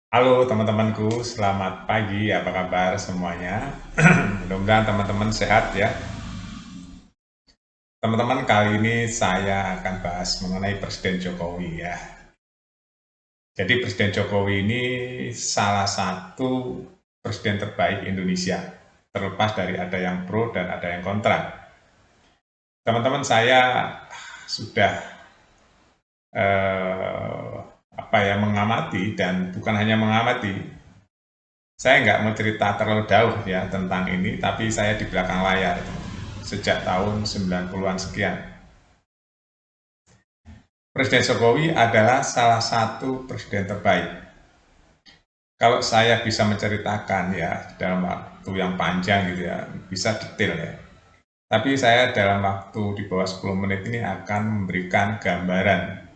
Halo teman-temanku, selamat pagi, apa kabar semuanya? Mudah-mudahan teman-teman sehat ya. Teman-teman, kali ini saya akan bahas mengenai Presiden Jokowi ya. Jadi Presiden Jokowi ini salah satu presiden terbaik Indonesia, terlepas dari ada yang pro dan ada yang kontra. Teman-teman, saya sudah eh, mengamati, dan bukan hanya mengamati. Saya nggak mau cerita terlalu jauh ya tentang ini, tapi saya di belakang layar sejak tahun 90-an sekian. Presiden Jokowi adalah salah satu presiden terbaik. Kalau saya bisa menceritakan ya dalam waktu yang panjang gitu ya, bisa detail ya. Tapi saya dalam waktu di bawah 10 menit ini akan memberikan gambaran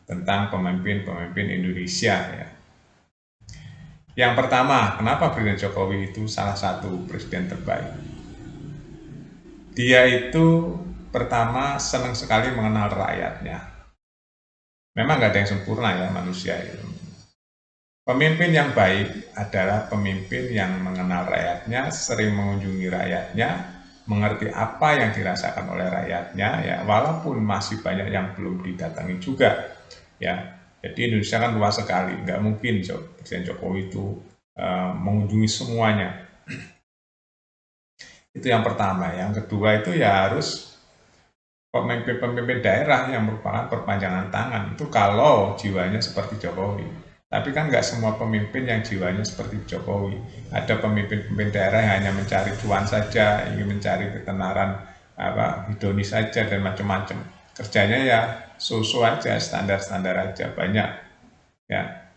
tentang pemimpin-pemimpin Indonesia ya. Yang pertama, kenapa Presiden Jokowi itu salah satu presiden terbaik? Dia itu pertama senang sekali mengenal rakyatnya. Memang nggak ada yang sempurna ya manusia itu. Pemimpin yang baik adalah pemimpin yang mengenal rakyatnya, sering mengunjungi rakyatnya, mengerti apa yang dirasakan oleh rakyatnya, ya walaupun masih banyak yang belum didatangi juga, ya. Jadi Indonesia kan luas sekali, nggak mungkin Presiden Jokowi itu mengunjungi semuanya. Itu yang pertama. Yang kedua itu ya harus pemimpin-pemimpin daerah yang merupakan perpanjangan tangan itu kalau jiwanya seperti Jokowi. Tapi kan nggak semua pemimpin yang jiwanya seperti Jokowi. Ada pemimpin-pemimpin daerah yang hanya mencari cuan saja, ingin mencari ketenaran hedonis saja dan macam-macam. Kerjanya ya so-so aja, standar-standar aja banyak. Ya,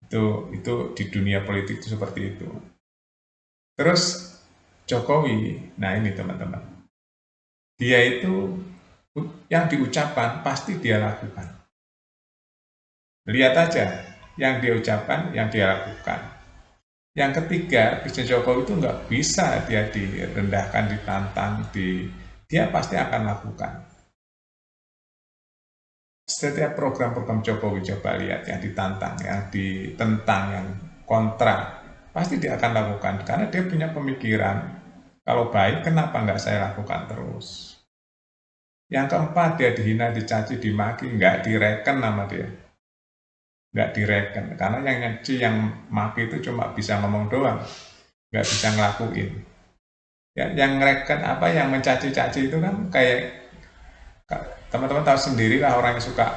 itu di dunia politik itu seperti itu. Terus Jokowi, nah ini teman-teman, dia itu yang diucapkan pasti dia lakukan. Lihat aja yang dia ucapkan, yang dia lakukan. Yang ketiga, Presiden Jokowi itu nggak bisa dia direndahkan, ditantang, dia pasti akan lakukan. Setiap program-program Jokowi coba lihat yang ditantang, yang ditentang, yang kontra, pasti dia akan lakukan karena dia punya pemikiran. Kalau baik, kenapa nggak saya lakukan terus? Yang keempat, dia dihina, dicaci, dimaki, nggak direken nama dia. Nggak direken karena yang nyaci, yang maki itu cuma bisa ngomong doang, nggak bisa ngelakuin ya. Yang ngereken yang mencaci-caci itu kan kayak teman-teman tahu sendiri lah, orang yang suka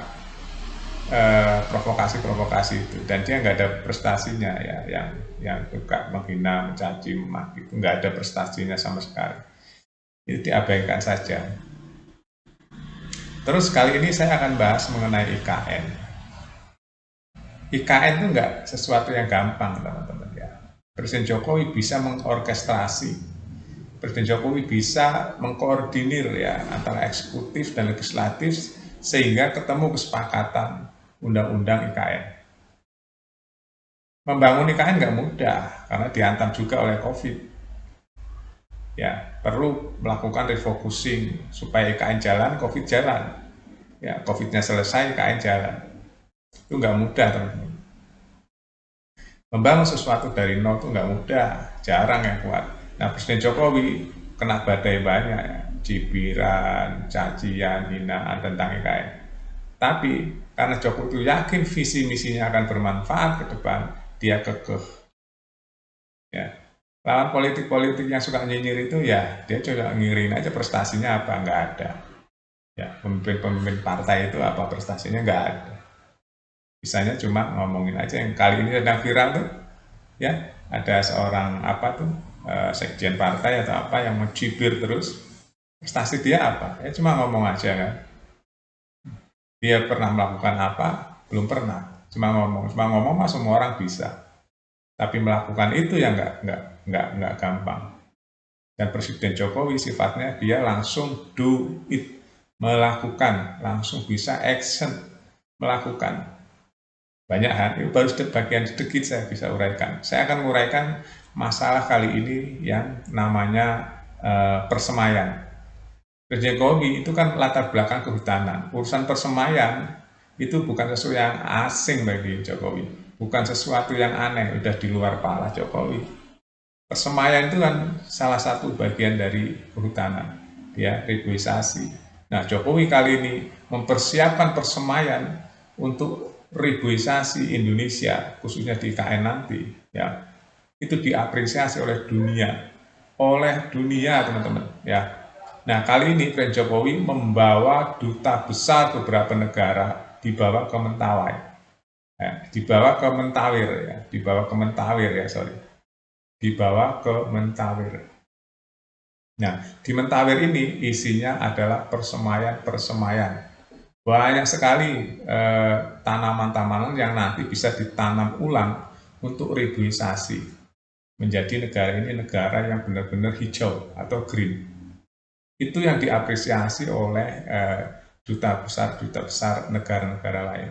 provokasi-provokasi itu dan dia nggak ada prestasinya ya. Yang suka menghina, mencaci, memaki itu nggak ada prestasinya sama sekali, itu diabaikan saja. Terus kali ini saya akan bahas mengenai IKN. IKN itu nggak sesuatu yang gampang teman-teman ya. Presiden Jokowi bisa mengorkestrasi, Presiden Jokowi bisa mengkoordinir ya antara eksekutif dan legislatif sehingga ketemu kesepakatan undang-undang IKN. Membangun IKN nggak mudah karena dihantam juga oleh COVID. Ya, perlu melakukan refocusing supaya IKN jalan, COVID jalan. Ya, COVID-nya selesai, IKN jalan. Itu nggak mudah teman-teman. Membangun sesuatu dari nol itu nggak mudah, jarang yang kuat. Nah, Presiden Jokowi kena badai banyak ya, cibiran, cacian, hinaan tentang IKN. Tapi karena Jokowi itu yakin visi misinya akan bermanfaat ke depan, dia kekeh. Ya, lawan politik-politik yang suka nyinyir itu ya dia coba ngirin aja prestasinya apa, nggak ada. Ya, pemimpin-pemimpin partai itu apa prestasinya, nggak ada. Bisanya cuma ngomongin aja. Yang kali ini sedang viral tuh ya, ada seorang sekjen partai atau apa yang mencibir terus. Prestasi dia apa? Ya cuma ngomong aja kan. Dia pernah melakukan apa? Belum pernah. Cuma ngomong mah semua orang bisa. Tapi melakukan itu ya nggak gampang. Dan Presiden Jokowi sifatnya dia langsung do it, melakukan, langsung bisa action, melakukan. Banyak hal, itu baru bagian sedikit saya bisa uraikan. Saya akan uraikan masalah kali ini yang namanya persemaian. Presiden Jokowi itu kan latar belakang kehutanan. Urusan persemaian itu bukan sesuatu yang asing bagi Jokowi. bukan sesuatu yang aneh, udah di luar pala Jokowi. Persemaian itu kan salah satu bagian dari kehutanan, ya, reboisasi. Nah, Jokowi kali ini mempersiapkan persemaian untuk reboisasi Indonesia, khususnya di IKN nanti, ya. Itu diapresiasi oleh dunia teman-teman, ya. Nah, kali ini Presiden Jokowi membawa duta besar beberapa negara dibawa ke Mentawai. Ya, dibawa ke Mentawir ya, dibawa ke Mentawir ya, sorry. Dibawa ke Mentawir. Nah, di Mentawir ini isinya adalah persemaian. Banyak sekali tanaman-tanaman yang nanti bisa ditanam ulang untuk reboisasi. Menjadi negara ini negara yang benar-benar hijau atau green. Itu yang diapresiasi oleh duta besar negara-negara lain.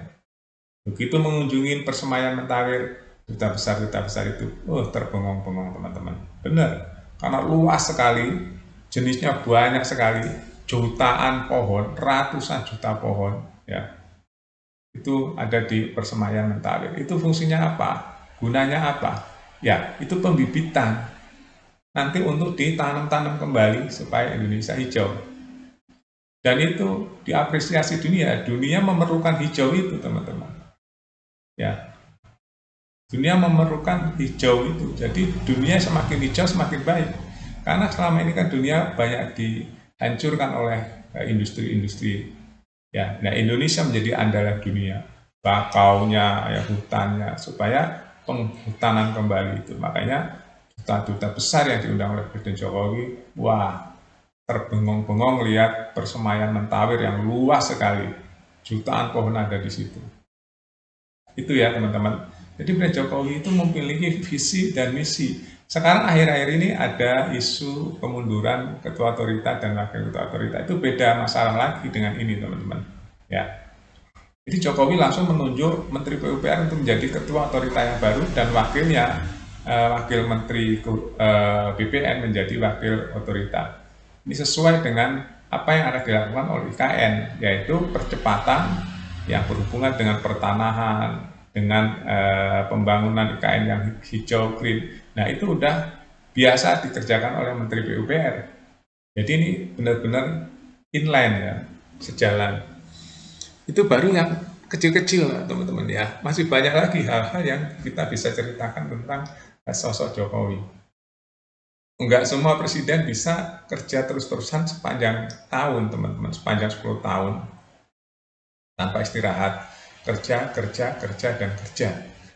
Begitu mengunjungi persemaian Mentawir, duta besar itu, terbengong-bengong teman-teman. Benar, karena luas sekali, jenisnya banyak sekali, jutaan pohon, ratusan juta pohon, ya. Itu ada di persemaian Mentawir. Itu fungsinya apa? Gunanya apa? Ya, itu pembibitan. Nanti untuk ditanam-tanam kembali supaya Indonesia hijau. Dan itu diapresiasi dunia. Dunia memerlukan hijau itu, teman-teman. Ya. Dunia memerlukan hijau itu. Jadi dunia semakin hijau semakin baik. Karena selama ini kan dunia banyak dihancurkan oleh industri-industri. Ya, nah Indonesia menjadi andalan dunia. Bakaunya, ya, hutannya, supaya penghutanan kembali itu. Makanya duta-duta besar yang diundang oleh Presiden Jokowi, wah, terbengong-bengong lihat persemaian Mentawir yang luas sekali, jutaan pohon ada di situ. Itu ya teman-teman. Jadi Presiden Jokowi itu memiliki visi dan misi. Sekarang akhir-akhir ini ada isu kemunduran ketua otorita dan wakil ketua otorita. Itu beda masalah lagi dengan ini teman-teman. Ya. Jadi Jokowi langsung menunjuk Menteri PUPR untuk menjadi ketua otorita yang baru dan wakilnya wakil Menteri BPN menjadi wakil otorita. Ini sesuai dengan apa yang akan dilakukan oleh IKN, yaitu percepatan yang berhubungan dengan pertanahan, dengan pembangunan IKN yang hijau green. Nah, itu udah biasa dikerjakan oleh Menteri PUPR. Jadi ini benar-benar inline ya, sejalan. Itu baru yang kecil-kecil teman-teman ya. Masih banyak lagi hal-hal yang kita bisa ceritakan tentang sosok Jokowi. Enggak semua presiden bisa kerja terus-terusan sepanjang tahun teman-teman, sepanjang 10 tahun tanpa istirahat, kerja, dan kerja.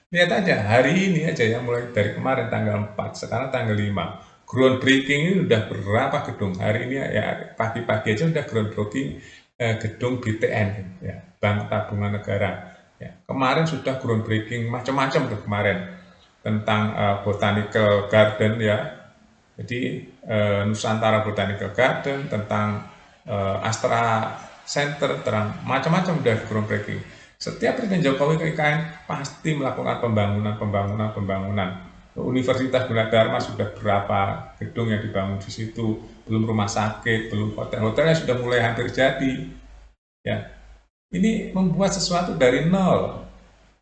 Lihat aja, hari ini aja ya, mulai dari kemarin tanggal 4, sekarang tanggal 5. Groundbreaking ini udah berapa gedung? Hari ini ya pagi-pagi aja udah groundbreaking gedung BTN, ya, Bank Tabungan Negara. Ya, kemarin sudah groundbreaking macam-macam tuh kemarin tentang Botanical Garden ya. Jadi Nusantara Botanical Garden, tentang Astra Center, terang macam-macam udah groundbreaking. Setiap Presiden Jokowi ke IKN pasti melakukan pembangunan. Universitas Gunadarma sudah berapa gedung yang dibangun di situ, belum rumah sakit, belum hotel-hotelnya sudah mulai hampir jadi. Ya, ini membuat sesuatu dari nol.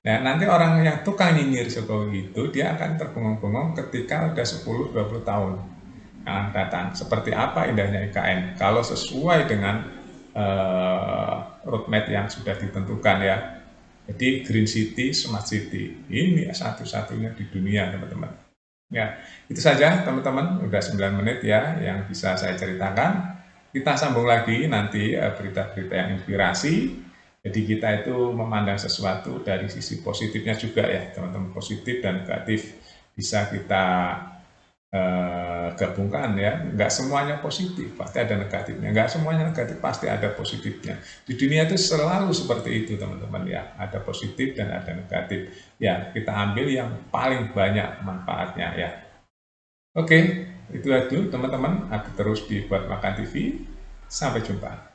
Nah, nanti orang yang tukang nyinyir Jokowi itu dia akan terbengong-bengong ketika udah 10-20 tahun yang datang. Seperti apa indahnya IKN kalau sesuai dengan roadmap yang sudah ditentukan ya. Jadi Green City, Smart City ini satu-satunya di dunia teman-teman. Ya, itu saja teman-teman, udah 9 menit ya yang bisa saya ceritakan. Kita sambung lagi nanti berita-berita yang inspirasi. Jadi kita itu memandang sesuatu dari sisi positifnya juga ya teman-teman, positif dan negatif bisa kita gabungkan ya. Nggak semuanya positif, pasti ada negatifnya. Nggak semuanya negatif, pasti ada positifnya. Di dunia itu selalu seperti itu teman-teman ya. Ada positif dan ada negatif. Ya, kita ambil yang paling banyak manfaatnya ya. Oke, itu teman-teman. Update terus di Buat Makan TV. Sampai jumpa.